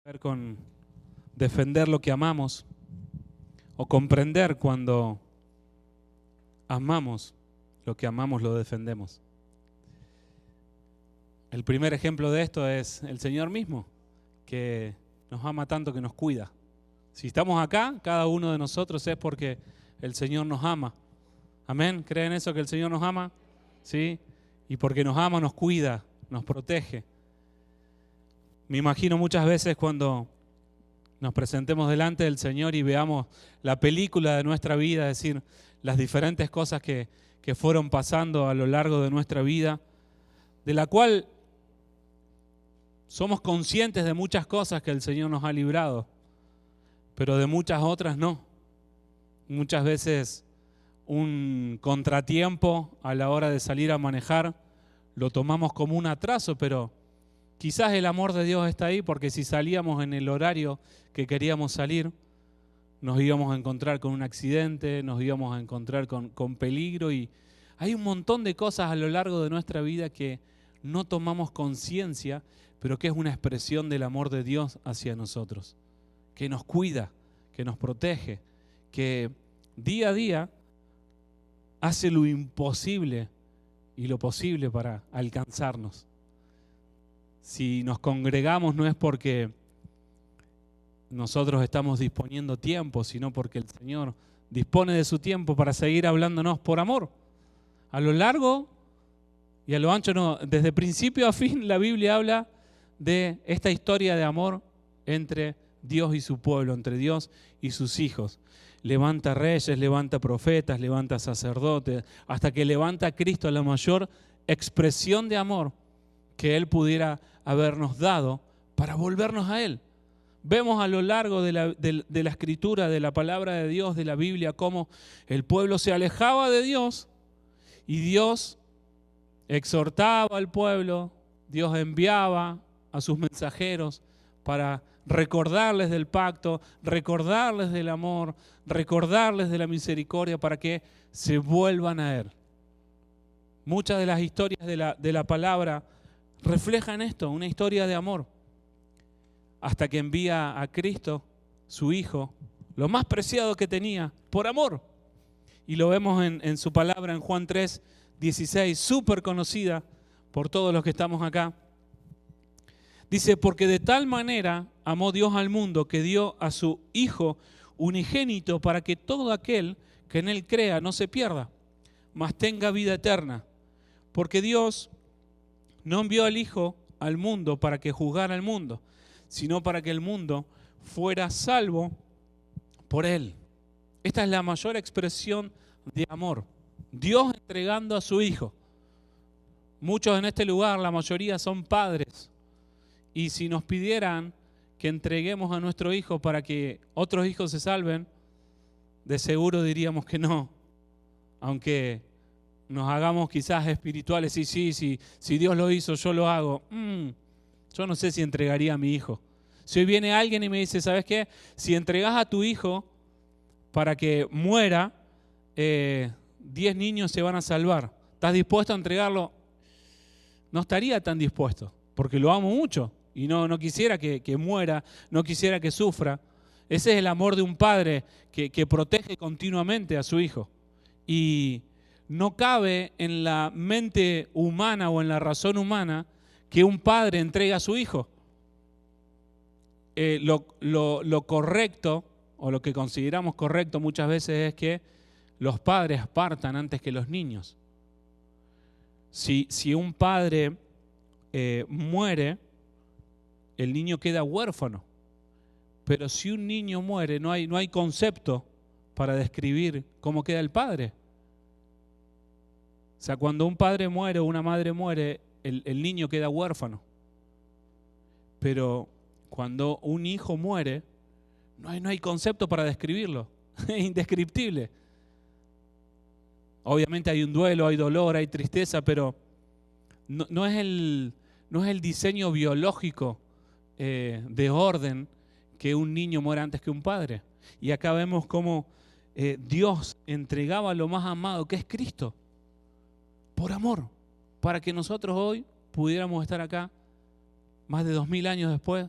ver con defender lo que amamos o comprender cuando amamos lo que amamos, lo defendemos. El primer ejemplo de esto es el Señor mismo, que nos ama tanto que nos cuida. Si estamos acá, cada uno de nosotros es porque el Señor nos ama. ¿Amén? ¿Creen eso, que el Señor nos ama? ¿Sí? Y porque nos ama, nos cuida, nos protege. Me imagino muchas veces cuando nos presentemos delante del Señor y veamos la película de nuestra vida, es decir, las diferentes cosas que fueron pasando a lo largo de nuestra vida, de la cual somos conscientes de muchas cosas que el Señor nos ha librado, pero de muchas otras no. Muchas veces un contratiempo a la hora de salir a manejar lo tomamos como un atraso, pero quizás el amor de Dios está ahí, porque si salíamos en el horario que queríamos salir, nos íbamos a encontrar con un accidente, nos íbamos a encontrar con peligro, y hay un montón de cosas a lo largo de nuestra vida que no tomamos conciencia, pero que es una expresión del amor de Dios hacia nosotros, que nos cuida, que nos protege, que día a día hace lo imposible y lo posible para alcanzarnos. Si nos congregamos no es porque nosotros estamos disponiendo tiempo, sino porque el Señor dispone de su tiempo para seguir hablándonos por amor. A lo largo y a lo ancho, no, desde principio a fin la Biblia habla de esta historia de amor entre Dios y su pueblo, entre Dios y sus hijos. Levanta reyes, levanta profetas, levanta sacerdotes, hasta que levanta a Cristo, la mayor expresión de amor que Él pudiera habernos dado para volvernos a Él. Vemos a lo largo de la Escritura, de la palabra de Dios, de la Biblia, cómo el pueblo se alejaba de Dios y Dios exhortaba al pueblo, Dios enviaba a sus mensajeros para recordarles del pacto, recordarles del amor, recordarles de la misericordia, para que se vuelvan a Él. Muchas de las historias de la palabra reflejan esto, una historia de amor, hasta que envía a Cristo, su Hijo, lo más preciado que tenía, por amor. Y lo vemos en su palabra en Juan 3:16, súper conocida por todos los que estamos acá. Dice, porque de tal manera amó Dios al mundo que dio a su Hijo unigénito para que todo aquel que en Él crea no se pierda, mas tenga vida eterna. Porque Dios no envió al Hijo al mundo para que juzgara al mundo, sino para que el mundo fuera salvo por Él. Esta es la mayor expresión de amor. Dios entregando a su Hijo. Muchos en este lugar, la mayoría son padres. Y si nos pidieran que entreguemos a nuestro hijo para que otros hijos se salven, de seguro diríamos que no. Aunque nos hagamos quizás espirituales, y sí, si Dios lo hizo, yo lo hago. Yo no sé si entregaría a mi hijo. Si hoy viene alguien y me dice, ¿sabes qué? Si entregás a tu hijo para que muera, 10 niños se van a salvar. ¿Estás dispuesto a entregarlo? No estaría tan dispuesto, porque lo amo mucho y no quisiera que muera, no quisiera que sufra. Ese es el amor de un padre que protege continuamente a su hijo. Y no cabe en la mente humana o en la razón humana que un padre entregue a su hijo. Lo correcto, o lo que consideramos correcto muchas veces, es que los padres partan antes que los niños. Si un padre muere, el niño queda huérfano. Pero si un niño muere, no hay concepto para describir cómo queda el padre. O sea, cuando un padre muere o una madre muere, el niño queda huérfano. Pero cuando un hijo muere, no hay concepto para describirlo. Es indescriptible. Obviamente hay un duelo, hay dolor, hay tristeza, pero no es el diseño biológico de orden que un niño muera antes que un padre. Y acá vemos cómo Dios entregaba lo más amado, que es Cristo, por amor, para que nosotros hoy pudiéramos estar acá, más de 2000 años después,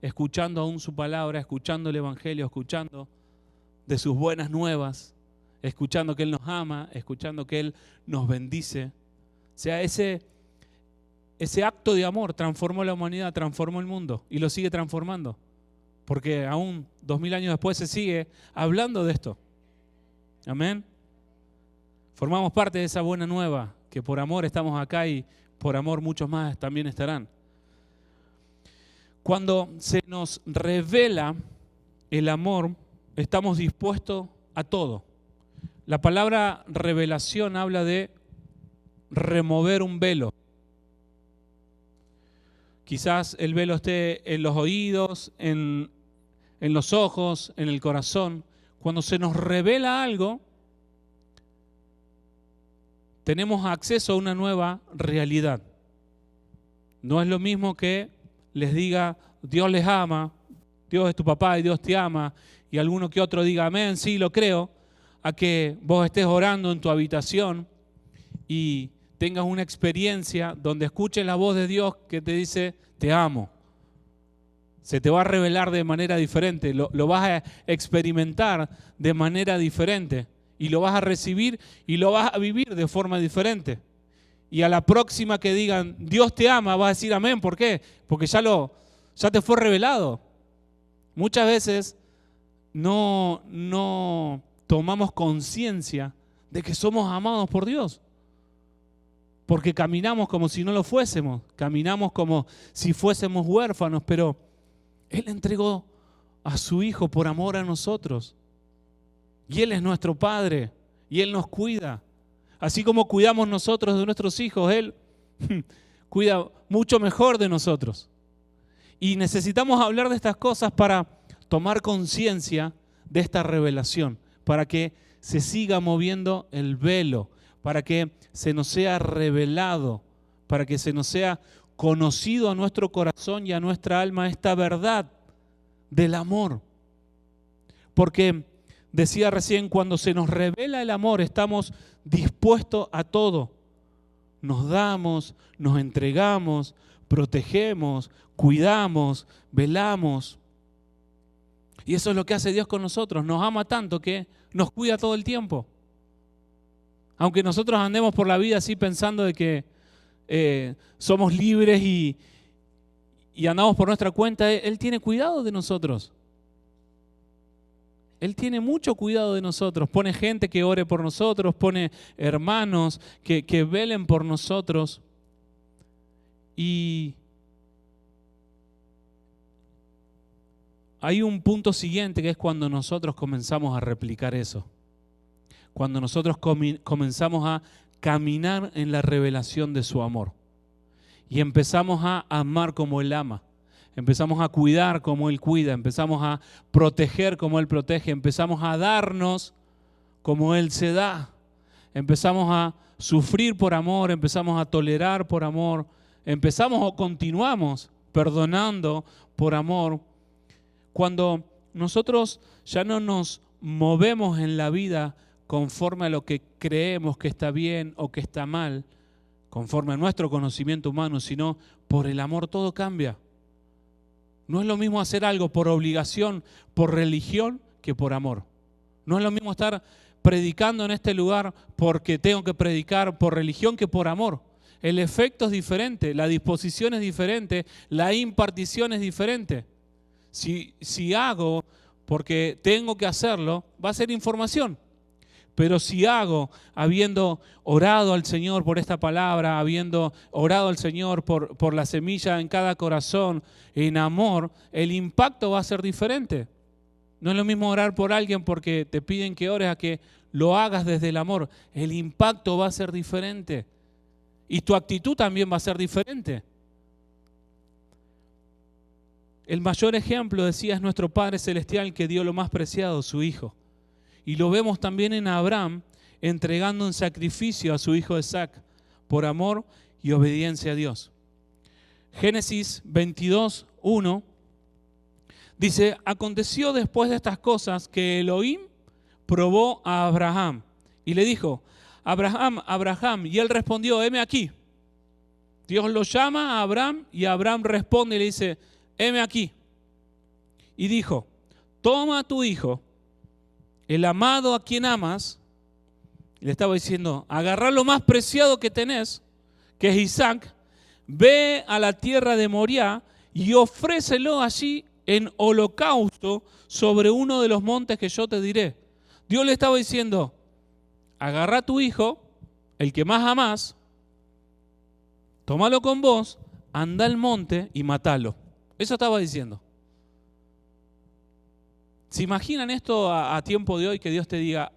escuchando aún su palabra, escuchando el Evangelio, escuchando de sus buenas nuevas, escuchando que Él nos ama, escuchando que Él nos bendice. O sea, ese acto de amor transformó la humanidad, transformó el mundo y lo sigue transformando. Porque aún 2000 años después se sigue hablando de esto. Amén. Formamos parte de esa buena nueva, que por amor estamos acá y por amor muchos más también estarán. Cuando se nos revela el amor, estamos dispuestos a todo. La palabra revelación habla de remover un velo. Quizás el velo esté en los oídos, en los ojos, en el corazón. Cuando se nos revela algo, tenemos acceso a una nueva realidad. No es lo mismo que les diga, Dios les ama, Dios es tu papá y Dios te ama, y alguno que otro diga, amén, sí, lo creo, a que vos estés orando en tu habitación y tengas una experiencia donde escuches la voz de Dios que te dice, te amo. Se te va a revelar de manera diferente, lo vas a experimentar de manera diferente y lo vas a recibir y lo vas a vivir de forma diferente. Y a la próxima que digan, Dios te ama, vas a decir amén. ¿Por qué? Porque ya te fue revelado. Muchas veces no tomamos conciencia de que somos amados por Dios. Porque caminamos como si no lo fuésemos, caminamos como si fuésemos huérfanos, pero Él entregó a su Hijo por amor a nosotros. Y Él es nuestro Padre, y Él nos cuida. Así como cuidamos nosotros de nuestros hijos, Él cuida mucho mejor de nosotros. Y necesitamos hablar de estas cosas para tomar conciencia de esta revelación, para que se siga moviendo el velo, para que se nos sea revelado, para que se nos sea conocido a nuestro corazón y a nuestra alma esta verdad del amor. Porque decía recién, cuando se nos revela el amor, estamos dispuestos a todo. Nos damos, nos entregamos, protegemos, cuidamos, velamos. Y eso es lo que hace Dios con nosotros. Nos ama tanto que nos cuida todo el tiempo. Aunque nosotros andemos por la vida así pensando de que somos libres y andamos por nuestra cuenta, Él tiene cuidado de nosotros. Él tiene mucho cuidado de nosotros. Pone gente que ore por nosotros, pone hermanos que velen por nosotros. Y hay un punto siguiente que es cuando nosotros comenzamos a replicar eso. Cuando nosotros comenzamos a caminar en la revelación de su amor. Y empezamos a amar como Él ama. Empezamos a cuidar como Él cuida. Empezamos a proteger como Él protege. Empezamos a darnos como Él se da. Empezamos a sufrir por amor. Empezamos a tolerar por amor. Empezamos o continuamos perdonando por amor. Cuando nosotros ya no nos movemos en la vida conforme a lo que creemos que está bien o que está mal, conforme a nuestro conocimiento humano, sino por el amor todo cambia. No es lo mismo hacer algo por obligación, por religión, que por amor. No es lo mismo estar predicando en este lugar porque tengo que predicar por religión que por amor. El efecto es diferente, la disposición es diferente, la impartición es diferente. Si hago porque tengo que hacerlo, va a ser información. Pero si hago, habiendo orado al Señor por esta palabra, habiendo orado al Señor por la semilla en cada corazón, en amor, el impacto va a ser diferente. No es lo mismo orar por alguien porque te piden que ores a que lo hagas desde el amor. El impacto va a ser diferente. Y tu actitud también va a ser diferente. El mayor ejemplo, decía, es nuestro Padre Celestial que dio lo más preciado, su Hijo. Y lo vemos también en Abraham entregando un sacrificio a su hijo Isaac por amor y obediencia a Dios. Génesis 22:1 dice, aconteció después de estas cosas que Elohim probó a Abraham y le dijo, Abraham, Abraham, y él respondió, heme aquí. Dios lo llama a Abraham y Abraham responde y le dice, heme aquí. y dijo, toma a tu hijo, el amado a quien amas. Le estaba diciendo, agarrá lo más preciado que tenés, que es Isaac, ve a la tierra de Moriah y ofrécelo allí en holocausto sobre uno de los montes que yo te diré. Dios le estaba diciendo, agarrá a tu hijo, el que más amás, tómalo con vos, anda al monte y matalo. Eso estaba diciendo. ¿Se imaginan esto a tiempo de hoy, que Dios te diga,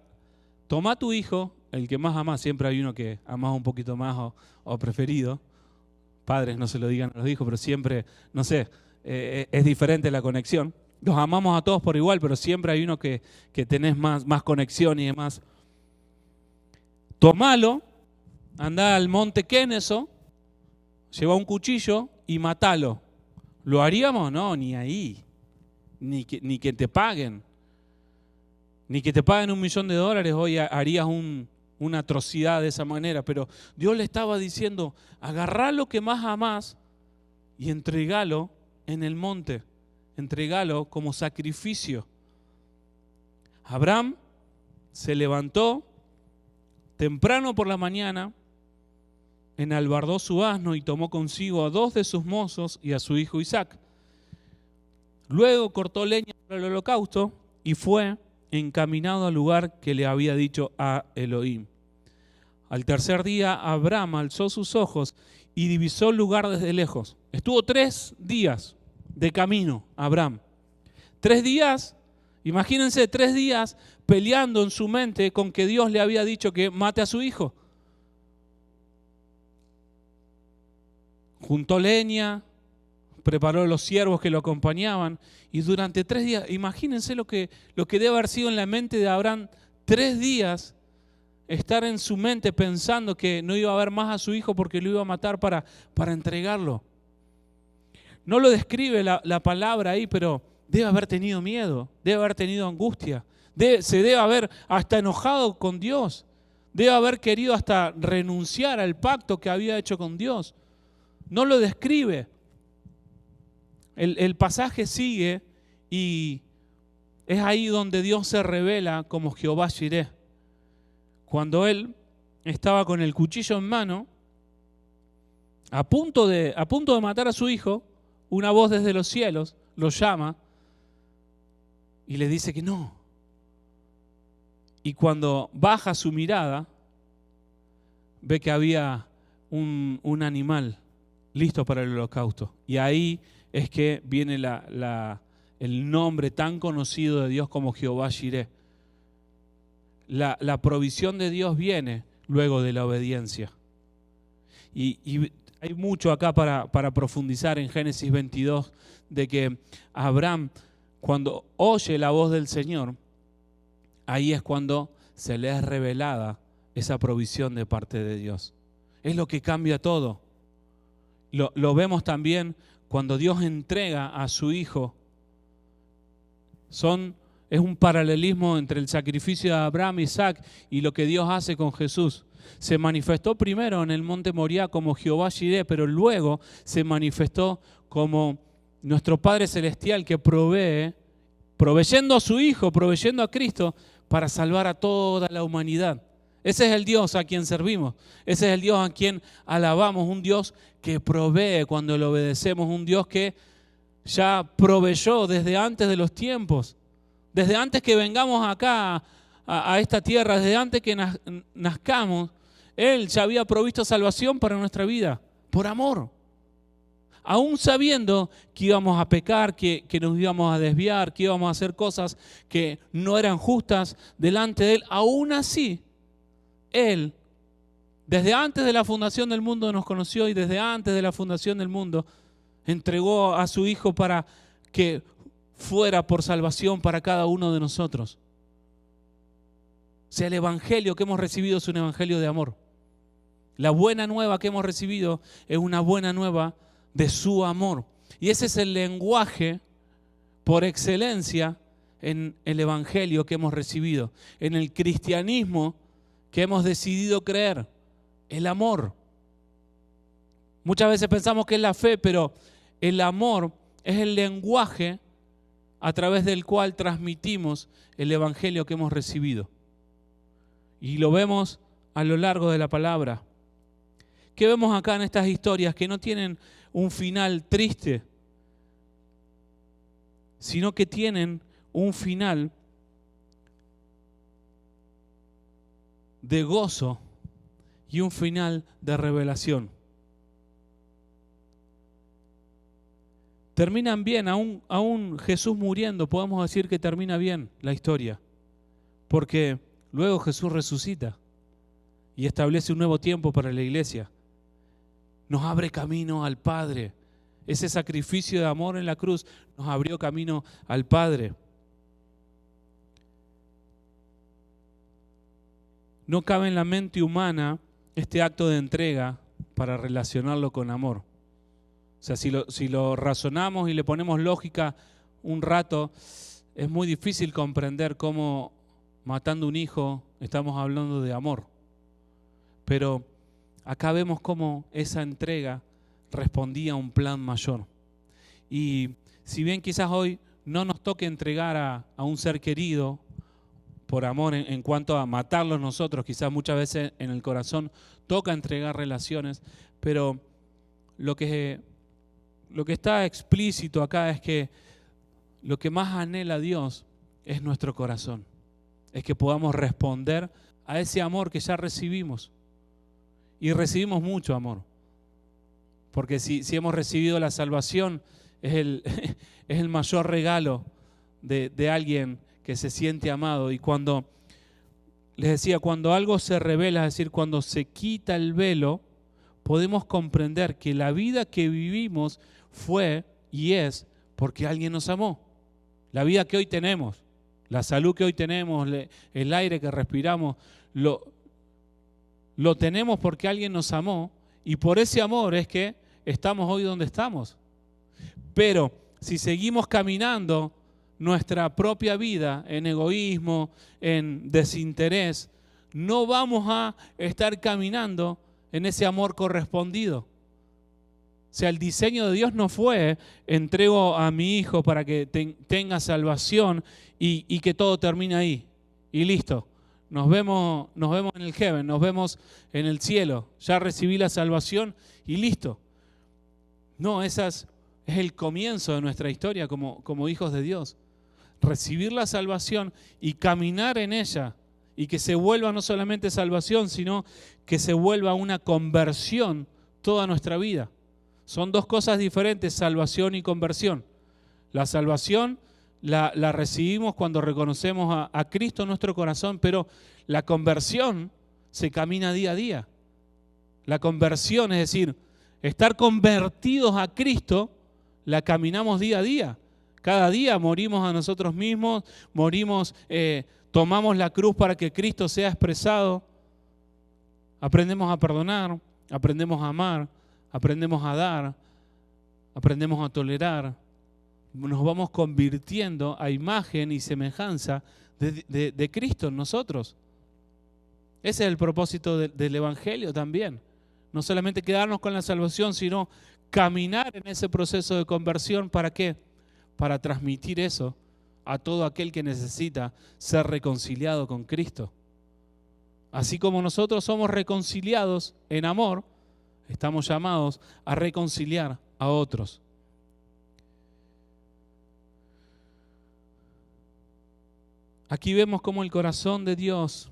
toma a tu hijo, el que más amás? Siempre hay uno que amás un poquito más o preferido. Padres, no se lo digan a los hijos, pero siempre, no sé, es diferente la conexión. Los amamos a todos por igual, pero siempre hay uno que tenés más conexión y demás. Tomalo, anda al monte Keneso, lleva un cuchillo y matalo. ¿Lo haríamos? No, ni ahí. Ni que te paguen. Ni que te paguen $1.000.000, hoy harías una atrocidad de esa manera. Pero Dios le estaba diciendo, agarrá lo que más amás y entregalo en el monte. Entregalo como sacrificio. Abraham se levantó temprano por la mañana, enalbardó su asno y tomó consigo a 2 de sus mozos y a su hijo Isaac. Luego cortó leña para el holocausto y fue encaminado al lugar que le había dicho a Elohim. Al tercer día, Abraham alzó sus ojos y divisó el lugar desde lejos. Estuvo 3 días de camino, Abraham. 3 días, imagínense, 3 días peleando en su mente con que Dios le había dicho que mate a su hijo. Juntó leña, preparó los siervos que lo acompañaban y durante 3 días, imagínense lo que debe haber sido en la mente de Abraham, 3 días estar en su mente pensando que no iba a ver más a su hijo porque lo iba a matar para entregarlo. No lo describe la palabra ahí, pero debe haber tenido miedo, debe haber tenido angustia, se debe haber hasta enojado con Dios, debe haber querido hasta renunciar al pacto que había hecho con Dios. No lo describe. El pasaje sigue y es ahí donde Dios se revela como Jehová Jireh. Cuando él estaba con el cuchillo en mano, a punto de matar a su hijo, una voz desde los cielos lo llama y le dice que no. Y cuando baja su mirada, ve que había un animal listo para el holocausto. Y ahí es que viene el nombre tan conocido de Dios como Jehová Jireh. La provisión de Dios viene luego de la obediencia. Y hay mucho acá para profundizar en Génesis 22, de que Abraham, cuando oye la voz del Señor, ahí es cuando se le es revelada esa provisión de parte de Dios. Es lo que cambia todo. Lo vemos también cuando Dios entrega a su Hijo. Es un paralelismo entre el sacrificio de Abraham, Isaac y lo que Dios hace con Jesús. Se manifestó primero en el monte Moriah como Jehová Jireh, pero luego se manifestó como nuestro Padre Celestial que proveyendo a su Hijo, proveyendo a Cristo para salvar a toda la humanidad. Ese es el Dios a quien servimos, ese es el Dios a quien alabamos, un Dios que provee cuando le obedecemos, un Dios que ya proveyó desde antes de los tiempos, desde antes que vengamos acá a esta tierra, desde antes que nazcamos, Él ya había provisto salvación para nuestra vida, por amor. Aún sabiendo que íbamos a pecar, que nos íbamos a desviar, que íbamos a hacer cosas que no eran justas delante de Él, aún así, Él, desde antes de la fundación del mundo nos conoció y desde antes de la fundación del mundo entregó a su Hijo para que fuera por salvación para cada uno de nosotros. O sea, el evangelio que hemos recibido es un evangelio de amor. La buena nueva que hemos recibido es una buena nueva de su amor. Y ese es el lenguaje por excelencia en el evangelio que hemos recibido, en el cristianismo que hemos decidido creer, el amor. Muchas veces pensamos que es la fe, pero el amor es el lenguaje a través del cual transmitimos el evangelio que hemos recibido. Y lo vemos a lo largo de la palabra. ¿Qué vemos acá en estas historias? Que no tienen un final triste, sino que tienen un final de gozo y un final de revelación. Terminan bien, aún Jesús muriendo, podemos decir que termina bien la historia, porque luego Jesús resucita y establece un nuevo tiempo para la iglesia. Nos abre camino al Padre. Ese sacrificio de amor en la cruz nos abrió camino al Padre. No cabe en la mente humana este acto de entrega para relacionarlo con amor. O sea, si lo razonamos y le ponemos lógica un rato, es muy difícil comprender cómo matando un hijo estamos hablando de amor. Pero acá vemos cómo esa entrega respondía a un plan mayor. Y si bien quizás hoy no nos toque entregar a un ser querido por amor en cuanto a matarlos nosotros, quizás muchas veces en el corazón toca entregar relaciones, pero lo que está explícito acá es que lo que más anhela Dios es nuestro corazón, es que podamos responder a ese amor que ya recibimos. Y recibimos mucho amor, porque si hemos recibido la salvación, es el mayor regalo de alguien que se siente amado. Y cuando, les decía, cuando algo se revela, es decir, cuando se quita el velo, podemos comprender que la vida que vivimos fue y es porque alguien nos amó. La vida que hoy tenemos, la salud que hoy tenemos, el aire que respiramos, lo tenemos porque alguien nos amó, y por ese amor es que estamos hoy donde estamos. Pero si seguimos caminando nuestra propia vida en egoísmo, en desinterés, no vamos a estar caminando en ese amor correspondido. O sea, el diseño de Dios no fue entrego a mi hijo para que tenga salvación y que todo termine ahí y listo. Nos vemos en el heaven, nos vemos en el cielo. Ya recibí la salvación y listo. No, ese es el comienzo de nuestra historia como hijos de Dios. Recibir la salvación y caminar en ella. Y que se vuelva no solamente salvación, sino que se vuelva una conversión toda nuestra vida. Son dos cosas diferentes, salvación y conversión. La salvación la recibimos cuando reconocemos a Cristo en nuestro corazón, pero la conversión se camina día a día. La conversión, es decir, estar convertidos a Cristo, la caminamos día a día. Cada día morimos a nosotros mismos, tomamos la cruz para que Cristo sea expresado. Aprendemos a perdonar, aprendemos a amar, aprendemos a dar, aprendemos a tolerar. Nos vamos convirtiendo a imagen y semejanza de Cristo en nosotros. Ese es el propósito del Evangelio también. No solamente quedarnos con la salvación, sino caminar en ese proceso de conversión. ¿Para qué? Para transmitir eso a todo aquel que necesita ser reconciliado con Cristo. Así como nosotros somos reconciliados en amor, estamos llamados a reconciliar a otros. Aquí vemos cómo el corazón de Dios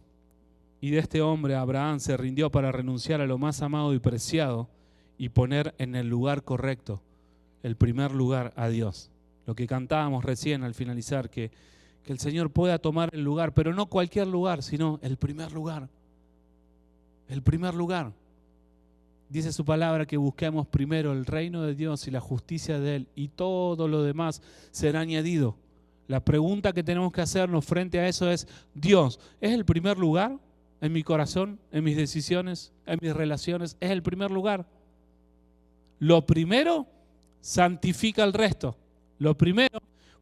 y de este hombre, Abraham, se rindió para renunciar a lo más amado y preciado y poner en el lugar correcto, el primer lugar, a Dios. Lo que cantábamos recién al finalizar, que el Señor pueda tomar el lugar, pero no cualquier lugar, sino el primer lugar. El primer lugar. Dice su palabra que busquemos primero el reino de Dios y la justicia de Él, y todo lo demás será añadido. La pregunta que tenemos que hacernos frente a eso es: Dios, ¿es el primer lugar en mi corazón, en mis decisiones, en mis relaciones? ¿Es el primer lugar? Lo primero santifica el resto. Lo primero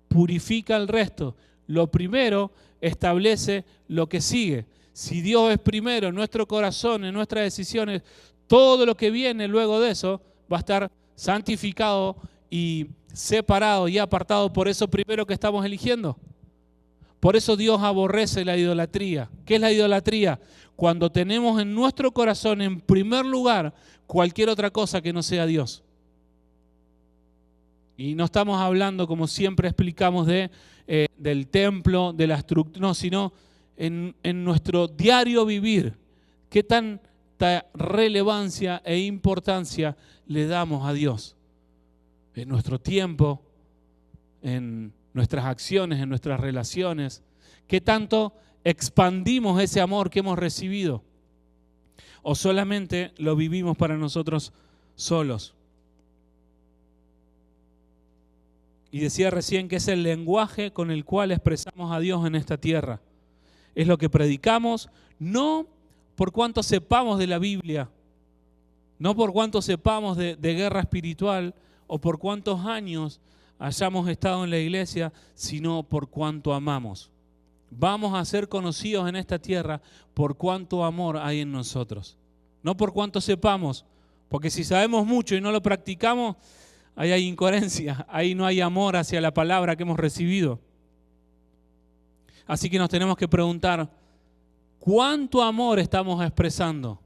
purifica el resto. Lo primero establece lo que sigue. Si Dios es primero en nuestro corazón, en nuestras decisiones, todo lo que viene luego de eso va a estar santificado y separado y apartado por eso primero que estamos eligiendo. Por eso Dios aborrece la idolatría. ¿Qué es la idolatría? Cuando tenemos en nuestro corazón en primer lugar cualquier otra cosa que no sea Dios. Y no estamos hablando, como siempre explicamos, del templo, de la estructura, no, sino en nuestro diario vivir. ¿Qué tanta relevancia e importancia le damos a Dios? En nuestro tiempo, en nuestras acciones, en nuestras relaciones. ¿Qué tanto expandimos ese amor que hemos recibido? ¿O solamente lo vivimos para nosotros solos? Y decía recién que es el lenguaje con el cual expresamos a Dios en esta tierra. Es lo que predicamos, no por cuánto sepamos de la Biblia, no por cuánto sepamos de guerra espiritual o por cuántos años hayamos estado en la iglesia, sino por cuánto amamos. Vamos a ser conocidos en esta tierra por cuánto amor hay en nosotros. No por cuánto sepamos, porque si sabemos mucho y no lo practicamos, ahí hay incoherencia, ahí no hay amor hacia la palabra que hemos recibido. Así que nos tenemos que preguntar, ¿cuánto amor estamos expresando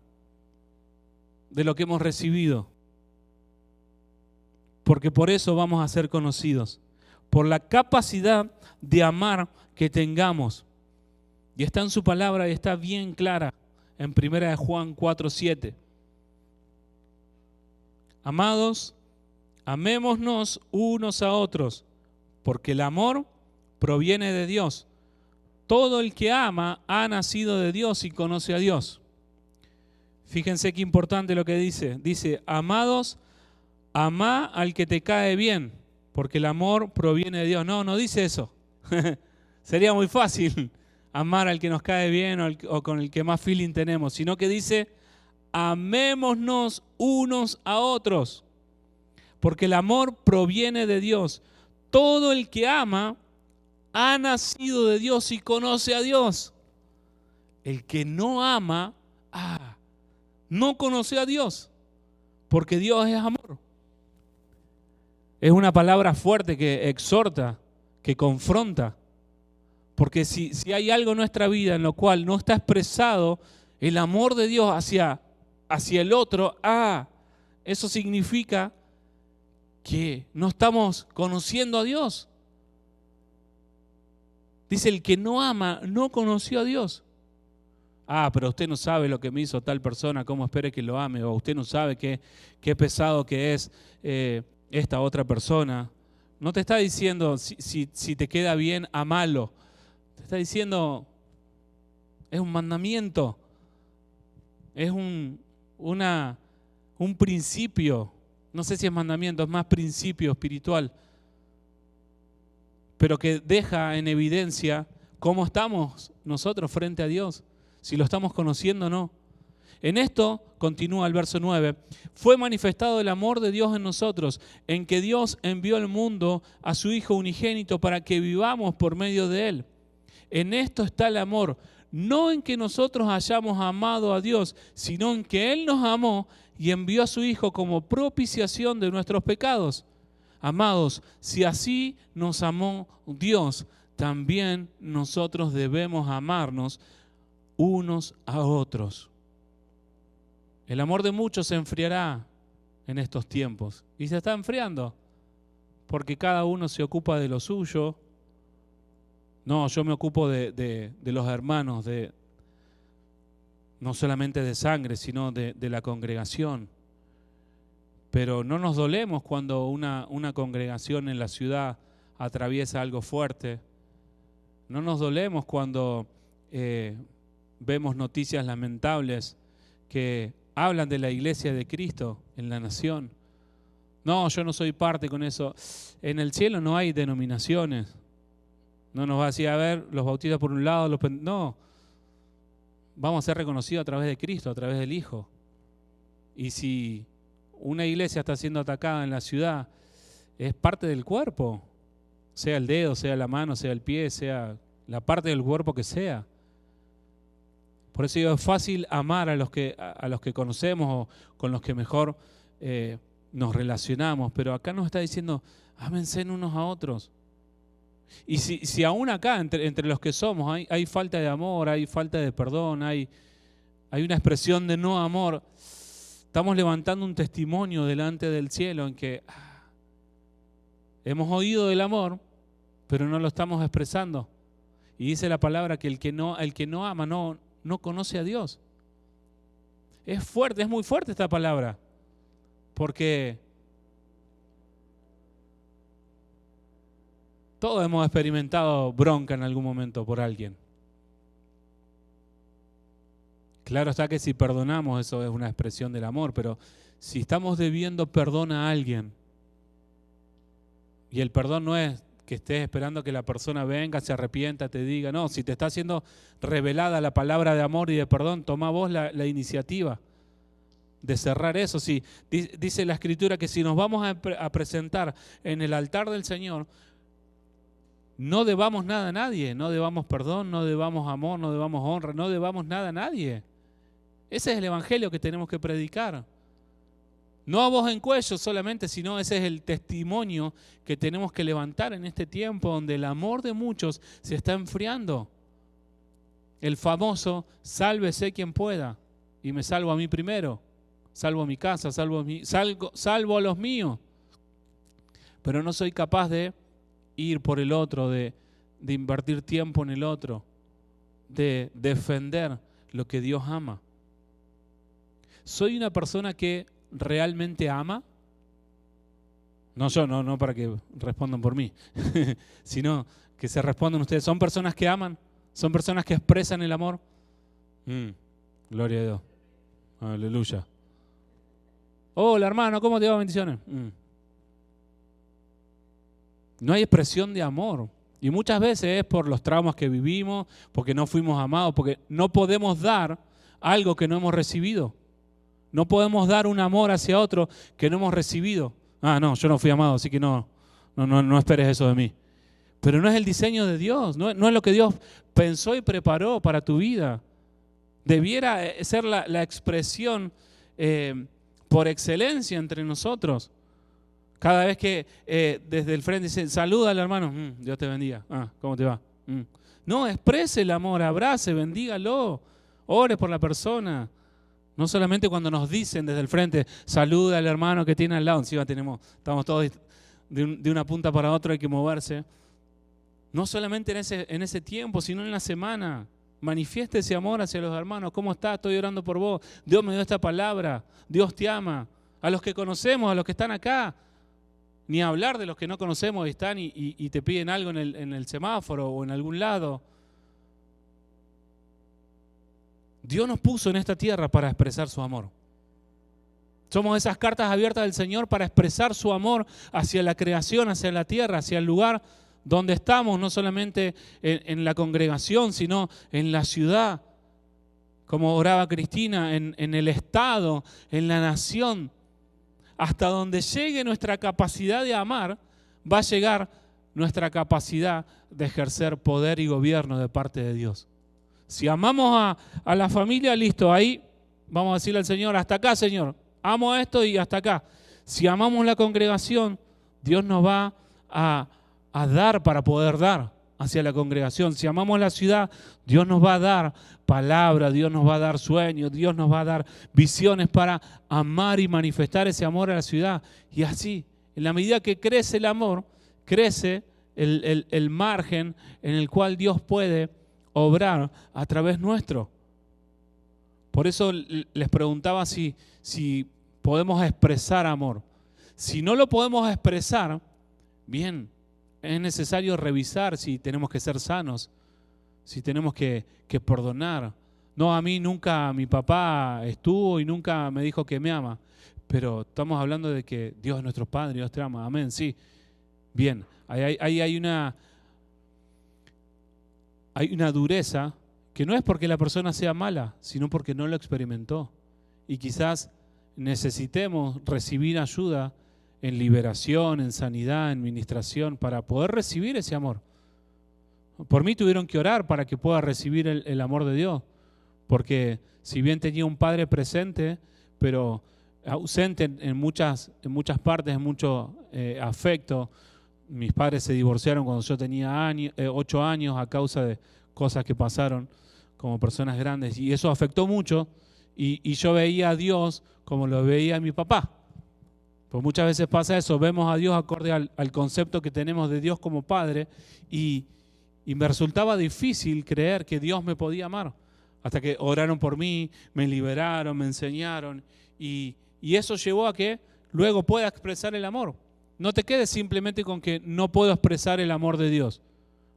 de lo que hemos recibido? Porque por eso vamos a ser conocidos, por la capacidad de amar que tengamos. Y está en su palabra y está bien clara en 1 Juan 4:7. Amados, amémonos unos a otros, porque el amor proviene de Dios. Todo el que ama ha nacido de Dios y conoce a Dios. Fíjense qué importante lo que dice. Dice, amados, amá al que te cae bien, porque el amor proviene de Dios. No, no dice eso. Sería muy fácil amar al que nos cae bien o con el que más feeling tenemos, sino que dice, amémonos unos a otros, porque el amor proviene de Dios. Todo el que ama ha nacido de Dios y conoce a Dios. El que no ama, no conoce a Dios, porque Dios es amor. Es una palabra fuerte que exhorta, que confronta, porque si hay algo en nuestra vida en lo cual no está expresado el amor de Dios hacia el otro, eso significa que no estamos conociendo a Dios. Dice, el que no ama no conoció a Dios. Pero usted no sabe lo que me hizo tal persona, ¿cómo espere que lo ame? O usted no sabe qué pesado que es esta otra persona. No te está diciendo, si te queda bien, amalo. Te está diciendo, es un mandamiento, es un principio. No sé si es mandamiento, es más principio espiritual, pero que deja en evidencia cómo estamos nosotros frente a Dios, si lo estamos conociendo o no. En esto, continúa el verso 9, fue manifestado el amor de Dios en nosotros, en que Dios envió al mundo a su Hijo unigénito para que vivamos por medio de Él. En esto está el amor, no en que nosotros hayamos amado a Dios, sino en que Él nos amó y envió a su Hijo como propiciación de nuestros pecados. Amados, si así nos amó Dios, también nosotros debemos amarnos unos a otros. El amor de muchos se enfriará en estos tiempos y se está enfriando porque cada uno se ocupa de lo suyo. No, yo me ocupo de los hermanos, no solamente de sangre, sino de la congregación. Pero no nos dolemos cuando una congregación en la ciudad atraviesa algo fuerte. No nos dolemos cuando vemos noticias lamentables que hablan de la iglesia de Cristo en la nación. No, yo no soy parte con eso. En el cielo no hay denominaciones. No nos va a decir, a ver, los bautistas por un lado, no. Vamos a ser reconocidos a través de Cristo, a través del Hijo. Y si una iglesia está siendo atacada en la ciudad, es parte del cuerpo. Sea el dedo, sea la mano, sea el pie, sea la parte del cuerpo que sea. Por eso es fácil amar a los que conocemos o con los que mejor nos relacionamos, pero acá nos está diciendo, ámense unos a otros. Y si aún acá, entre los que somos, hay falta de amor, hay falta de perdón, hay una expresión de no amor, estamos levantando un testimonio delante del cielo en que hemos oído del amor, pero no lo estamos expresando. Y dice la palabra que el que no ama no conoce a Dios. Es fuerte, es muy fuerte esta palabra, porque todos hemos experimentado bronca en algún momento por alguien. Claro está que si perdonamos, eso es una expresión del amor, pero si estamos debiendo perdón a alguien, y el perdón no es que estés esperando que la persona venga, se arrepienta, te diga, no, si te está siendo revelada la palabra de amor y de perdón, toma vos la iniciativa de cerrar eso. Si, dice la Escritura que si nos vamos a presentar en el altar del Señor, no debamos nada a nadie, no debamos perdón, no debamos amor, no debamos honra, no debamos nada a nadie. Ese es el evangelio que tenemos que predicar. No a voz en cuello solamente, sino ese es el testimonio que tenemos que levantar en este tiempo donde el amor de muchos se está enfriando. El famoso, sálvese quien pueda, y me salvo a mí primero. Salvo a mi casa, salvo a los míos. Pero no soy capaz de ir por el otro, de invertir tiempo en el otro, de defender lo que Dios ama. ¿Soy una persona que realmente ama? No yo, no para que respondan por mí, sino que se respondan ustedes. ¿Son personas que aman? ¿Son personas que expresan el amor? Gloria a Dios. Aleluya. Hola hermano, ¿cómo te va? Bendiciones. No hay expresión de amor. Y muchas veces es por los traumas que vivimos, porque no fuimos amados, porque no podemos dar algo que no hemos recibido. No podemos dar un amor hacia otro que no hemos recibido. No, yo no fui amado, así que no esperes eso de mí. Pero no es el diseño de Dios, no es lo que Dios pensó y preparó para tu vida. Debiera ser la expresión por excelencia entre nosotros. Cada vez que desde el frente dicen, saluda al hermano, Dios te bendiga, ¿cómo te va? No, exprese el amor, abrace, bendígalo, ore por la persona. No solamente cuando nos dicen desde el frente, saluda al hermano que tiene al lado, encima estamos todos de una punta para otra, hay que moverse. No solamente en ese tiempo, sino en la semana. Manifieste ese amor hacia los hermanos. ¿Cómo estás? Estoy orando por vos. Dios me dio esta palabra. Dios te ama. A los que conocemos, a los que están acá. Ni hablar de los que no conocemos y están y te piden algo en el semáforo o en algún lado. Dios nos puso en esta tierra para expresar su amor. Somos esas cartas abiertas del Señor para expresar su amor hacia la creación, hacia la tierra, hacia el lugar donde estamos, no solamente en la congregación, sino en la ciudad, como oraba Cristina, en el Estado, en la nación. Hasta donde llegue nuestra capacidad de amar, va a llegar nuestra capacidad de ejercer poder y gobierno de parte de Dios. Si amamos a la familia, listo, ahí vamos a decirle al Señor, hasta acá, Señor, amo esto y hasta acá. Si amamos la congregación, Dios nos va a dar para poder dar hacia la congregación. Si amamos la ciudad, Dios nos va a dar palabra, Dios nos va a dar sueños, Dios nos va a dar visiones para amar y manifestar ese amor a la ciudad. Y así, en la medida que crece el amor, crece el margen en el cual Dios puede obrar a través nuestro. Por eso les preguntaba si podemos expresar amor. Si no lo podemos expresar, bien, es necesario revisar si tenemos que ser sanos, si tenemos que perdonar. No, a mí nunca mi papá estuvo y nunca me dijo que me ama, pero estamos hablando de que Dios es nuestro Padre, Dios te ama, amén, sí. Bien, ahí hay una dureza que no es porque la persona sea mala, sino porque no lo experimentó. Y quizás necesitemos recibir ayuda en liberación, en sanidad, en ministración, para poder recibir ese amor. Por mí tuvieron que orar para que pueda recibir el amor de Dios, porque si bien tenía un padre presente, pero ausente en muchas partes, en mucho afecto. Mis padres se divorciaron cuando yo tenía 8 años a causa de cosas que pasaron como personas grandes, y eso afectó mucho, y yo veía a Dios como lo veía mi papá. Pues muchas veces pasa eso, vemos a Dios acorde al concepto que tenemos de Dios como Padre, y me resultaba difícil creer que Dios me podía amar, hasta que oraron por mí, me liberaron, me enseñaron, y eso llevó a que luego pueda expresar el amor. No te quedes simplemente con que no puedo expresar el amor de Dios.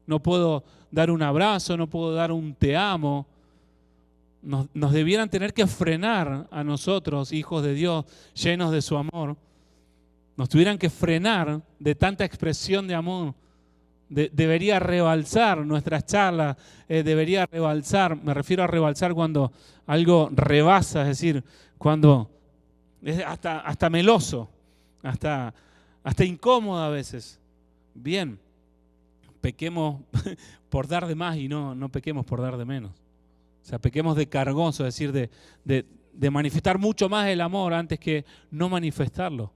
No puedo dar un abrazo, no puedo dar un te amo. Nos debieran tener que frenar a nosotros, hijos de Dios, llenos de su amor. Nos tuvieran que frenar de tanta expresión de amor. Debería rebalsar nuestras charlas, debería rebalsar, me refiero a rebalsar cuando algo rebasa, es decir, cuando es hasta meloso, hasta incómodo a veces. Bien, pequemos por dar de más y no pequemos por dar de menos. O sea, pequemos de cargoso, es decir, de manifestar mucho más el amor antes que no manifestarlo.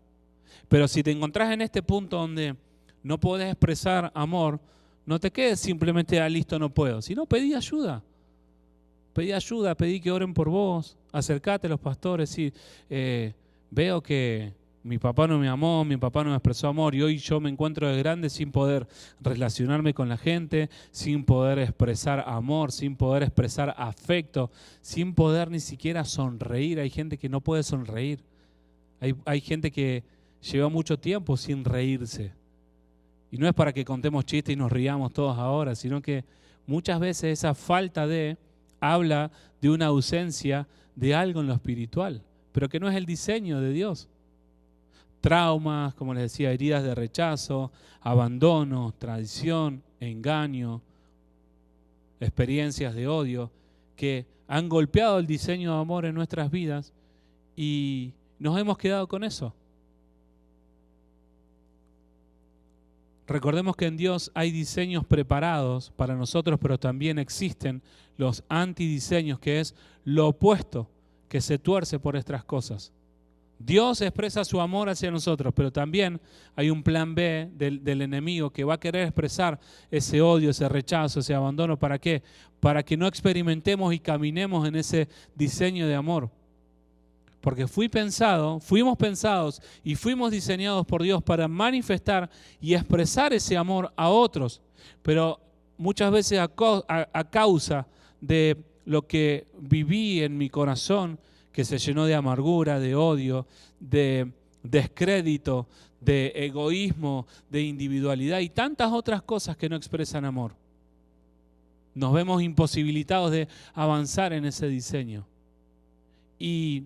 Pero si te encontrás en este punto donde no podés expresar amor, no te quedes simplemente listo, no puedo, sino pedí ayuda. Pedí ayuda, pedí que oren por vos, acercate a los pastores y veo que mi papá no me amó, mi papá no me expresó amor, y hoy yo me encuentro de grande sin poder relacionarme con la gente, sin poder expresar amor, sin poder expresar afecto, sin poder ni siquiera sonreír. Hay gente que no puede sonreír. Hay gente que lleva mucho tiempo sin reírse. Y no es para que contemos chistes y nos riamos todos ahora, sino que muchas veces esa falta habla de una ausencia de algo en lo espiritual, pero que no es el diseño de Dios. Traumas, como les decía, heridas de rechazo, abandono, traición, engaño, experiencias de odio que han golpeado el diseño de amor en nuestras vidas y nos hemos quedado con eso. Recordemos que en Dios hay diseños preparados para nosotros, pero también existen los antidiseños, que es lo opuesto, que se tuerce por estas cosas. Dios expresa su amor hacia nosotros, pero también hay un plan B del enemigo que va a querer expresar ese odio, ese rechazo, ese abandono. ¿Para qué? Para que no experimentemos y caminemos en ese diseño de amor. Porque fuimos pensados y fuimos diseñados por Dios para manifestar y expresar ese amor a otros. Pero muchas veces a causa de lo que viví en mi corazón, que se llenó de amargura, de odio, de descrédito, de egoísmo, de individualidad y tantas otras cosas que no expresan amor. Nos vemos imposibilitados de avanzar en ese diseño. Y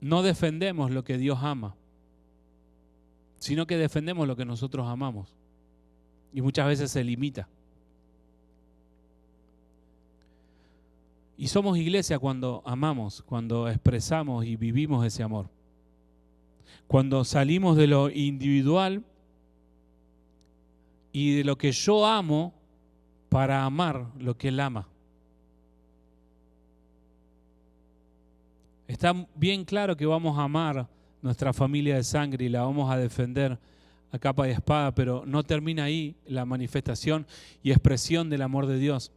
no defendemos lo que Dios ama, sino que defendemos lo que nosotros amamos. Y muchas veces se limita. Y somos iglesia cuando amamos, cuando expresamos y vivimos ese amor. Cuando salimos de lo individual y de lo que yo amo para amar lo que Él ama. Está bien claro que vamos a amar nuestra familia de sangre y la vamos a defender a capa y espada, pero no termina ahí la manifestación y expresión del amor de Dios.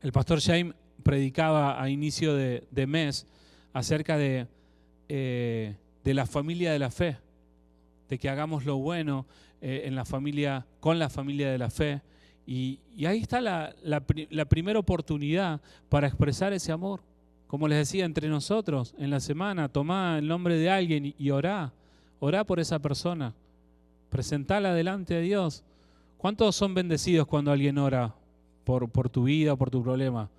El pastor Jaime predicaba a inicio de mes acerca de la familia de la fe, de que hagamos lo bueno en la familia, con la familia de la fe. Y ahí está la primera oportunidad para expresar ese amor. Como les decía, entre nosotros, en la semana, tomá el nombre de alguien y orá por esa persona. Presentala delante de Dios. ¿Cuántos son bendecidos cuando alguien ora por tu vida o por tu problema?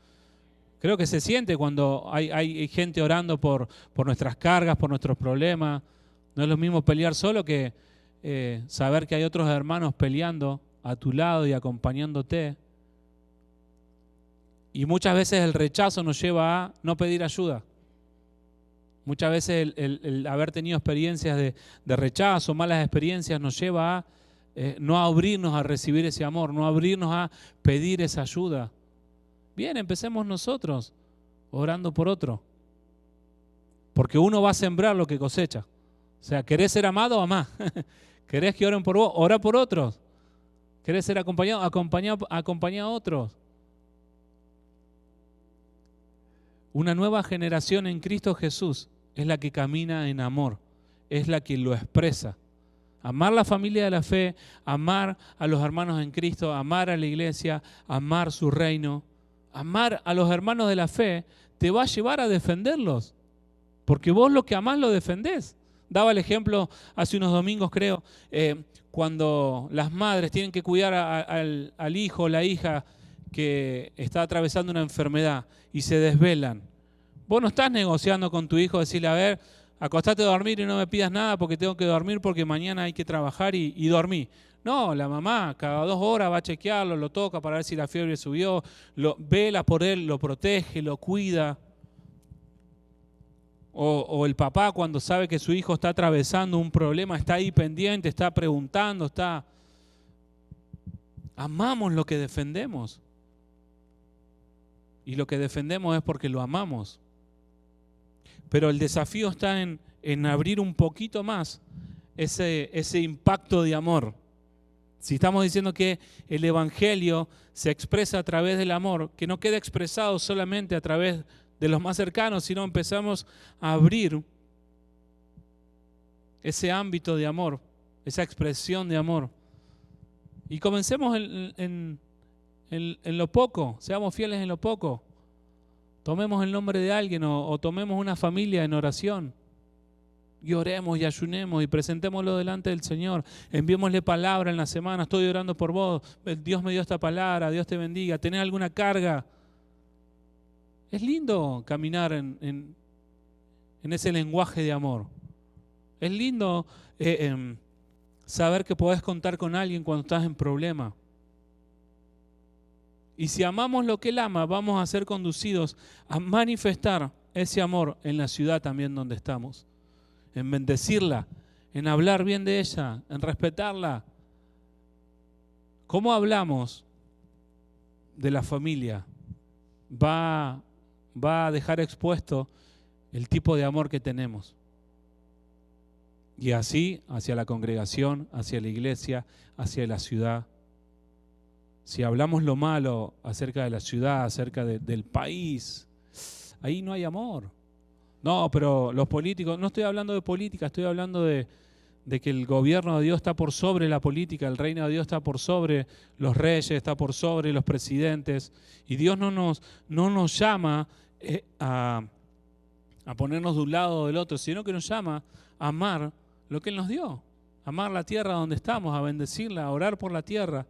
Creo que se siente cuando hay gente orando por nuestras cargas, por nuestros problemas. No es lo mismo pelear solo que saber que hay otros hermanos peleando a tu lado y acompañándote. Y muchas veces el rechazo nos lleva a no pedir ayuda. Muchas veces el haber tenido experiencias de rechazo, malas experiencias, nos lleva a no abrirnos a recibir ese amor, no abrirnos a pedir esa ayuda. Bien, empecemos nosotros orando por otro. Porque uno va a sembrar lo que cosecha. O sea, ¿querés ser amado? Amá. ¿Querés que oren por vos? Orá por otros. ¿Querés ser acompañado? Acompañá a otros. Una nueva generación en Cristo Jesús es la que camina en amor, es la que lo expresa. Amar la familia de la fe, amar a los hermanos en Cristo, amar a la iglesia, amar su reino. Amar a los hermanos de la fe te va a llevar a defenderlos, porque vos lo que amás lo defendés. Daba el ejemplo hace unos domingos, creo, cuando las madres tienen que cuidar al hijo o la hija que está atravesando una enfermedad y se desvelan. Vos no estás negociando con tu hijo, decirle, a ver, acostate a dormir y no me pidas nada porque tengo que dormir porque mañana hay que trabajar y dormí. No, la mamá cada 2 horas va a chequearlo, lo toca para ver si la fiebre subió, vela por él, lo protege, lo cuida. O el papá cuando sabe que su hijo está atravesando un problema, está ahí pendiente, está preguntando, está... Amamos lo que defendemos. Y lo que defendemos es porque lo amamos. Pero el desafío está en abrir un poquito más ese impacto de amor. Si estamos diciendo que el Evangelio se expresa a través del amor, que no queda expresado solamente a través de los más cercanos, sino empezamos a abrir ese ámbito de amor, esa expresión de amor. Y comencemos en lo poco, seamos fieles en lo poco. Tomemos el nombre de alguien o tomemos una familia en oración. Y oremos y ayunemos y presentémoslo delante del Señor. Enviémosle palabra en la semana. Estoy orando por vos. Dios me dio esta palabra. Dios te bendiga. ¿Tenés alguna carga? Es lindo caminar en ese lenguaje de amor. Es lindo saber que podés contar con alguien cuando estás en problema. Y si amamos lo que Él ama, vamos a ser conducidos a manifestar ese amor en la ciudad también donde estamos. En bendecirla, en hablar bien de ella, en respetarla. ¿Cómo hablamos de la familia? Va a dejar expuesto el tipo de amor que tenemos. Y así hacia la congregación, hacia la iglesia, hacia la ciudad. Si hablamos lo malo acerca de la ciudad, acerca del país, ahí no hay amor. No, pero los políticos, no estoy hablando de política, estoy hablando de que el gobierno de Dios está por sobre la política, el reino de Dios está por sobre los reyes, está por sobre los presidentes. Y Dios no nos llama a ponernos de un lado o del otro, sino que nos llama a amar lo que Él nos dio. Amar la tierra donde estamos, a bendecirla, a orar por la tierra.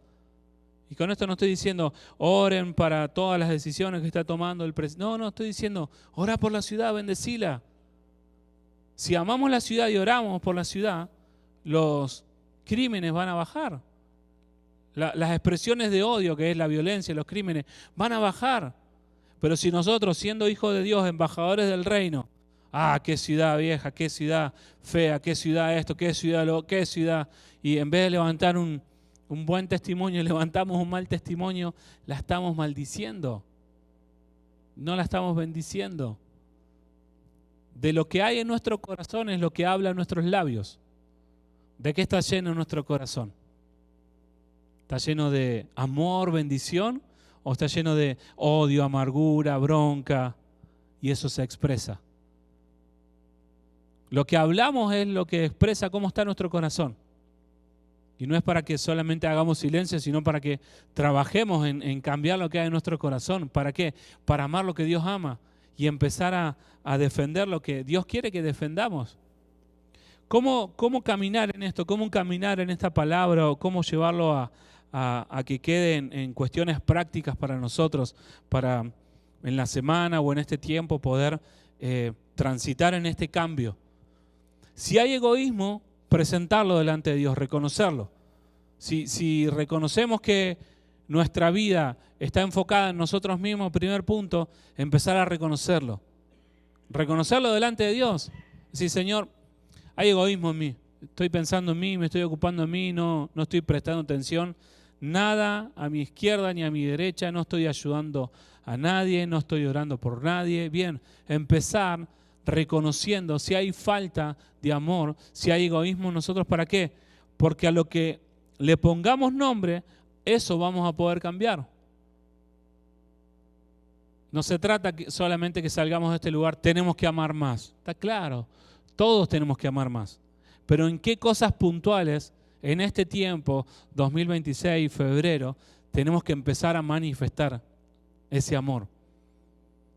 Y con esto no estoy diciendo, oren para todas las decisiones que está tomando el presidente. No, estoy diciendo, ora por la ciudad, bendecila. Si amamos la ciudad y oramos por la ciudad, los crímenes van a bajar. Las expresiones de odio, que es la violencia, los crímenes, van a bajar. Pero si nosotros, siendo hijos de Dios, embajadores del reino, qué ciudad vieja, qué ciudad fea, qué ciudad esto, qué ciudad, y en vez de levantar un buen testimonio, levantamos un mal testimonio, la estamos maldiciendo. No la estamos bendiciendo. De lo que hay en nuestro corazón es lo que habla en nuestros labios. ¿De qué está lleno nuestro corazón? ¿Está lleno de amor, bendición? ¿O está lleno de odio, amargura, bronca? Y eso se expresa. Lo que hablamos es lo que expresa cómo está nuestro corazón. Y no es para que solamente hagamos silencio, sino para que trabajemos en cambiar lo que hay en nuestro corazón. ¿Para qué? Para amar lo que Dios ama y empezar a defender lo que Dios quiere que defendamos. ¿Cómo caminar en esto? ¿Cómo caminar en esta palabra? ¿O cómo llevarlo a que quede en cuestiones prácticas para nosotros, para en la semana o en este tiempo poder transitar en este cambio? Si hay egoísmo, presentarlo delante de Dios, reconocerlo. Si reconocemos que nuestra vida está enfocada en nosotros mismos, primer punto, empezar a reconocerlo. Reconocerlo delante de Dios. Decir, Señor, hay egoísmo en mí. Estoy pensando en mí, me estoy ocupando en mí, no estoy prestando atención. Nada a mi izquierda ni a mi derecha, no estoy ayudando a nadie, no estoy orando por nadie. Bien, empezar reconociendo si hay falta de amor, si hay egoísmo en nosotros. ¿Para qué? Porque a lo que le pongamos nombre, eso vamos a poder cambiar. No se trata solamente que salgamos de este lugar, tenemos que amar más. Está claro, todos tenemos que amar más. Pero ¿en qué cosas puntuales en este tiempo, 2026, febrero, tenemos que empezar a manifestar ese amor?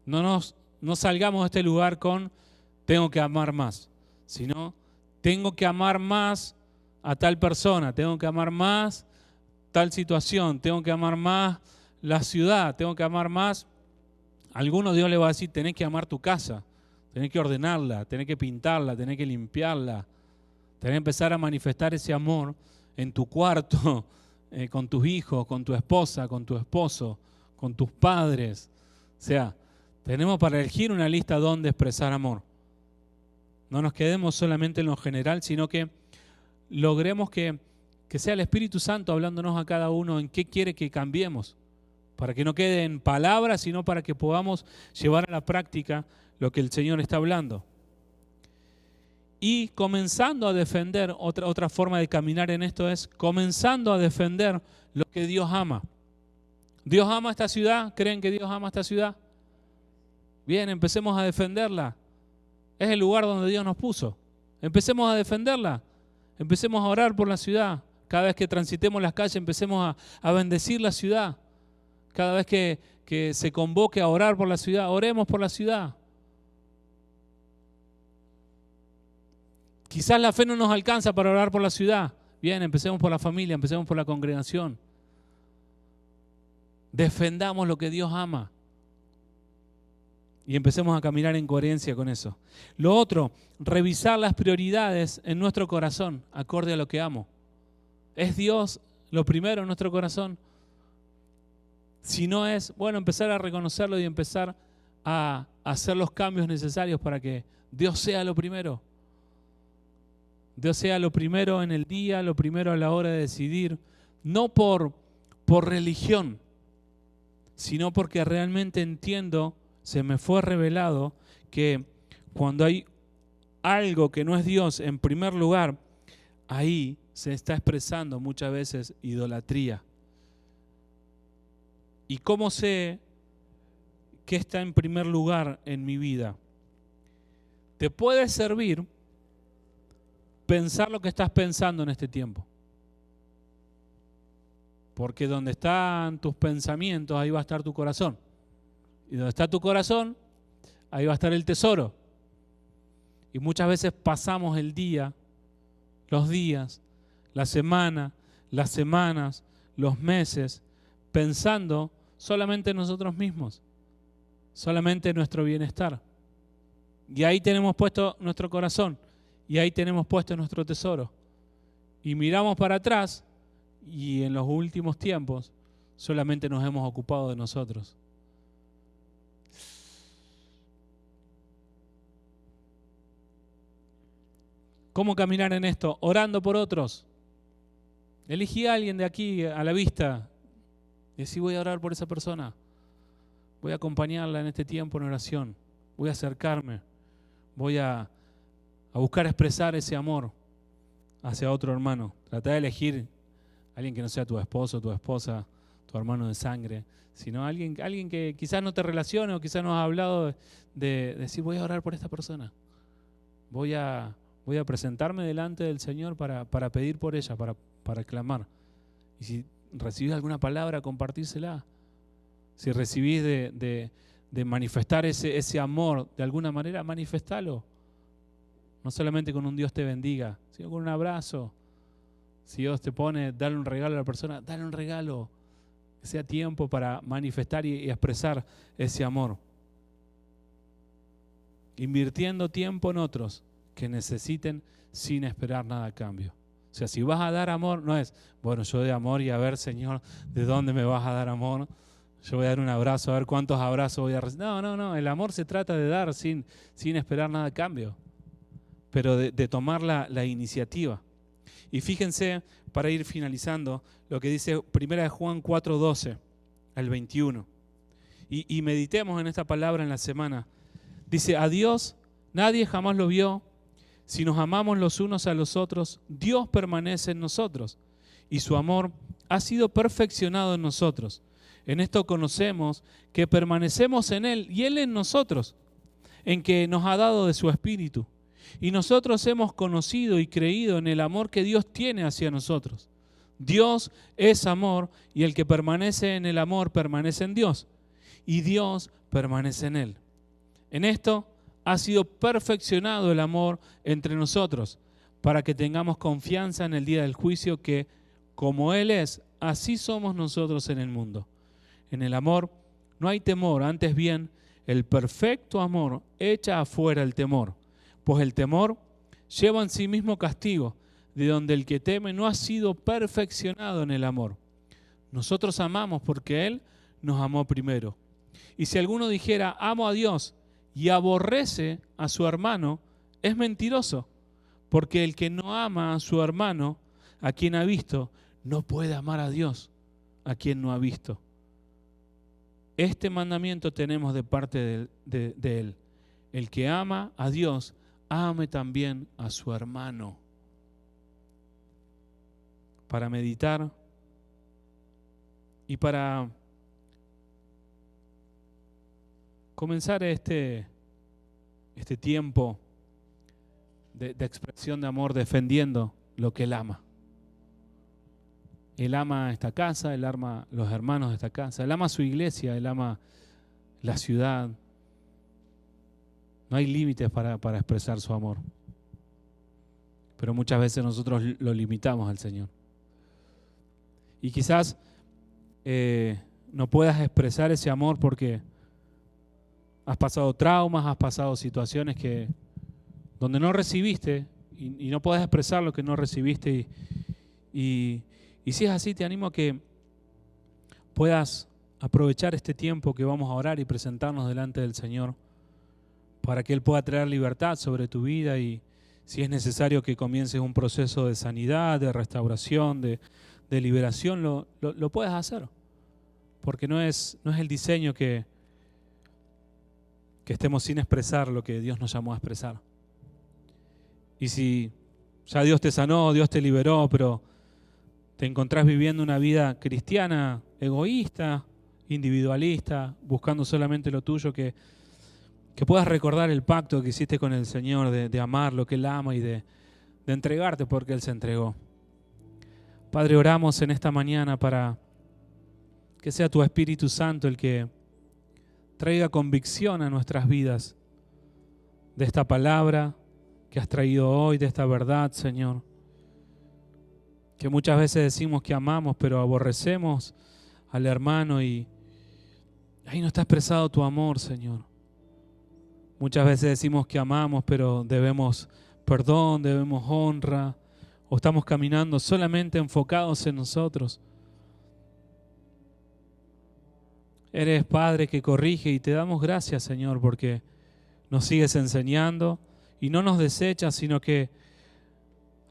No salgamos de este lugar con tengo que amar más, sino tengo que amar más a tal persona, tengo que amar más tal situación, tengo que amar más la ciudad, tengo que amar más. A algunos Dios le va a decir, tenés que amar tu casa, tenés que ordenarla, tenés que pintarla, tenés que limpiarla, tenés que empezar a manifestar ese amor en tu cuarto, con tus hijos, con tu esposa, con tu esposo, con tus padres. O sea, tenemos para elegir una lista donde expresar amor. No nos quedemos solamente en lo general, sino que logremos que sea el Espíritu Santo hablándonos a cada uno en qué quiere que cambiemos, para que no quede en palabras, sino para que podamos llevar a la práctica lo que el Señor está hablando. Y comenzando a defender, otra forma de caminar en esto es comenzando a defender lo que Dios ama. ¿Dios ama esta ciudad? ¿Creen que Dios ama esta ciudad? Bien, empecemos a defenderla. Es el lugar donde Dios nos puso. Empecemos a defenderla. Empecemos a orar por la ciudad. Cada vez que transitemos las calles, empecemos a bendecir la ciudad. Cada vez que se convoque a orar por la ciudad, oremos por la ciudad. Quizás la fe no nos alcanza para orar por la ciudad. Bien, empecemos por la familia, empecemos por la congregación. Defendamos lo que Dios ama. Y empecemos a caminar en coherencia con eso. Lo otro, revisar las prioridades en nuestro corazón, acorde a lo que amo. ¿Es Dios lo primero en nuestro corazón? Si no es, bueno, empezar a reconocerlo y empezar a hacer los cambios necesarios para que Dios sea lo primero. Dios sea lo primero en el día, lo primero a la hora de decidir. No por religión, sino porque realmente entiendo, se me fue revelado que cuando hay algo que no es Dios en primer lugar, ahí se está expresando muchas veces idolatría. ¿Y cómo sé qué está en primer lugar en mi vida? Te puede servir pensar lo que estás pensando en este tiempo. Porque donde están tus pensamientos, ahí va a estar tu corazón. Y donde está tu corazón, ahí va a estar el tesoro. Y muchas veces pasamos el día, los días, la semana, las semanas, los meses, pensando solamente en nosotros mismos, solamente en nuestro bienestar. Y ahí tenemos puesto nuestro corazón, y ahí tenemos puesto nuestro tesoro. Y miramos para atrás, y en los últimos tiempos solamente nos hemos ocupado de nosotros. ¿Cómo caminar en esto? Orando por otros. Elegí a alguien de aquí a la vista. Y decir, voy a orar por esa persona. Voy a acompañarla en este tiempo en oración. Voy a acercarme. Voy a buscar expresar ese amor hacia otro hermano. Trata de elegir a alguien que no sea tu esposo, tu esposa, tu hermano de sangre, sino alguien que quizás no te relacione o quizás no has hablado de decir, voy a orar por esta persona. Voy a presentarme delante del Señor para pedir por ella, para clamar. Y si recibís alguna palabra, compartírsela. Si recibís de manifestar ese amor de alguna manera, manifestalo. No solamente con un Dios te bendiga, sino con un abrazo. Si Dios te pone, darle un regalo a la persona, dale un regalo. Que sea tiempo para manifestar y expresar ese amor. Invirtiendo tiempo en otros que necesiten sin esperar nada a cambio. O sea, si vas a dar amor, no es, bueno, yo doy amor y a ver, Señor, ¿de dónde me vas a dar amor? Yo voy a dar un abrazo, a ver cuántos abrazos voy a recibir. No, el amor se trata de dar sin esperar nada a cambio, pero de tomar la iniciativa. Y fíjense, para ir finalizando, lo que dice 1 Juan 4:12 al 21. Y meditemos en esta palabra en la semana. Dice, a Dios Nadie jamás lo vio. Si nos amamos los unos a los otros, Dios permanece en nosotros y su amor ha sido perfeccionado en nosotros. En esto conocemos que permanecemos en Él y Él en nosotros, en que nos ha dado de su Espíritu. Y nosotros hemos conocido y creído en el amor que Dios tiene hacia nosotros. Dios es amor y el que permanece en el amor permanece en Dios y Dios permanece en Él. En esto ha sido perfeccionado el amor entre nosotros para que tengamos confianza en el día del juicio que, como Él es, así somos nosotros en el mundo. En el amor no hay temor, antes bien, el perfecto amor echa afuera el temor, pues el temor lleva en sí mismo castigo, de donde el que teme no ha sido perfeccionado en el amor. Nosotros amamos porque Él nos amó primero. Y si alguno dijera, amo a Dios, y aborrece a su hermano, es mentiroso, porque el que no ama a su hermano, a quien ha visto, no puede amar a Dios, a quien no ha visto. Este mandamiento tenemos de parte de Él. El que ama a Dios, ame también a su hermano. Para meditar y para comenzar este tiempo de expresión de amor defendiendo lo que Él ama. Él ama esta casa, Él ama los hermanos de esta casa, Él ama su iglesia, Él ama la ciudad. No hay límites para expresar su amor. Pero muchas veces nosotros lo limitamos al Señor. Y quizás no puedas expresar ese amor porque has pasado traumas, has pasado situaciones donde no recibiste y no puedes expresar lo que no recibiste. Y si es así, te animo a que puedas aprovechar este tiempo que vamos a orar y presentarnos delante del Señor para que Él pueda traer libertad sobre tu vida y si es necesario que comiences un proceso de sanidad, de restauración, de liberación, lo puedes hacer. Porque no es el diseño que estemos sin expresar lo que Dios nos llamó a expresar. Y si ya Dios te sanó, Dios te liberó, pero te encontrás viviendo una vida cristiana egoísta, individualista, buscando solamente lo tuyo, que puedas recordar el pacto que hiciste con el Señor de amar lo que Él ama y de entregarte porque Él se entregó. Padre, oramos en esta mañana para que sea tu Espíritu Santo el que traiga convicción a nuestras vidas de esta palabra que has traído hoy, de esta verdad, Señor. Que muchas veces decimos que amamos, pero aborrecemos al hermano y ahí no está expresado tu amor, Señor. Muchas veces decimos que amamos, pero debemos perdón, debemos honra, o estamos caminando solamente enfocados en nosotros. Eres Padre que corrige y te damos gracias, Señor, porque nos sigues enseñando y no nos desechas, sino que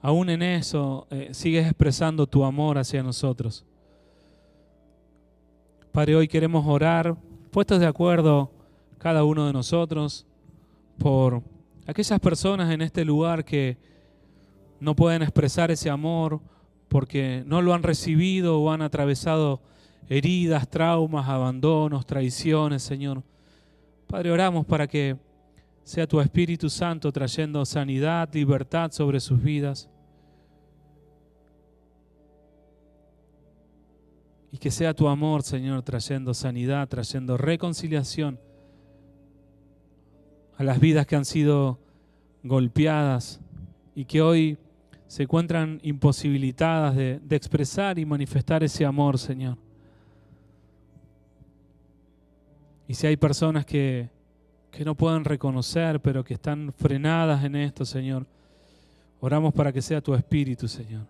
aún en eso sigues expresando tu amor hacia nosotros. Padre, hoy queremos orar, puestos de acuerdo cada uno de nosotros, por aquellas personas en este lugar que no pueden expresar ese amor porque no lo han recibido o han atravesado heridas, traumas, abandonos, traiciones, Señor. Padre, oramos para que sea tu Espíritu Santo trayendo sanidad, libertad sobre sus vidas. Y que sea tu amor, Señor, trayendo sanidad, trayendo reconciliación a las vidas que han sido golpeadas y que hoy se encuentran imposibilitadas de expresar y manifestar ese amor, Señor. Y si hay personas que no pueden reconocer, pero que están frenadas en esto, Señor, oramos para que sea tu Espíritu, Señor,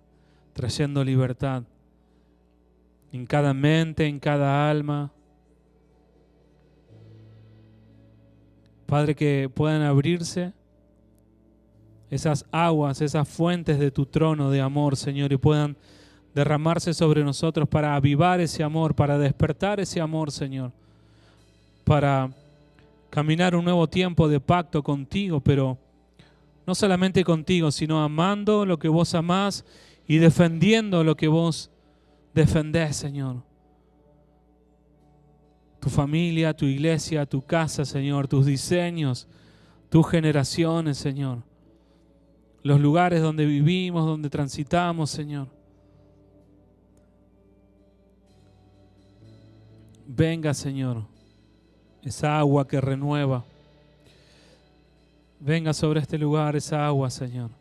trayendo libertad en cada mente, en cada alma. Padre, que puedan abrirse esas aguas, esas fuentes de tu trono de amor, Señor, y puedan derramarse sobre nosotros para avivar ese amor, para despertar ese amor, Señor, para caminar un nuevo tiempo de pacto contigo, pero no solamente contigo, sino amando lo que vos amás y defendiendo lo que vos defendés, Señor. Tu familia, tu iglesia, tu casa, Señor, tus diseños, tus generaciones, Señor. Los lugares donde vivimos, donde transitamos, Señor. Venga, Señor, esa agua que renueva. Venga sobre este lugar esa agua, Señor.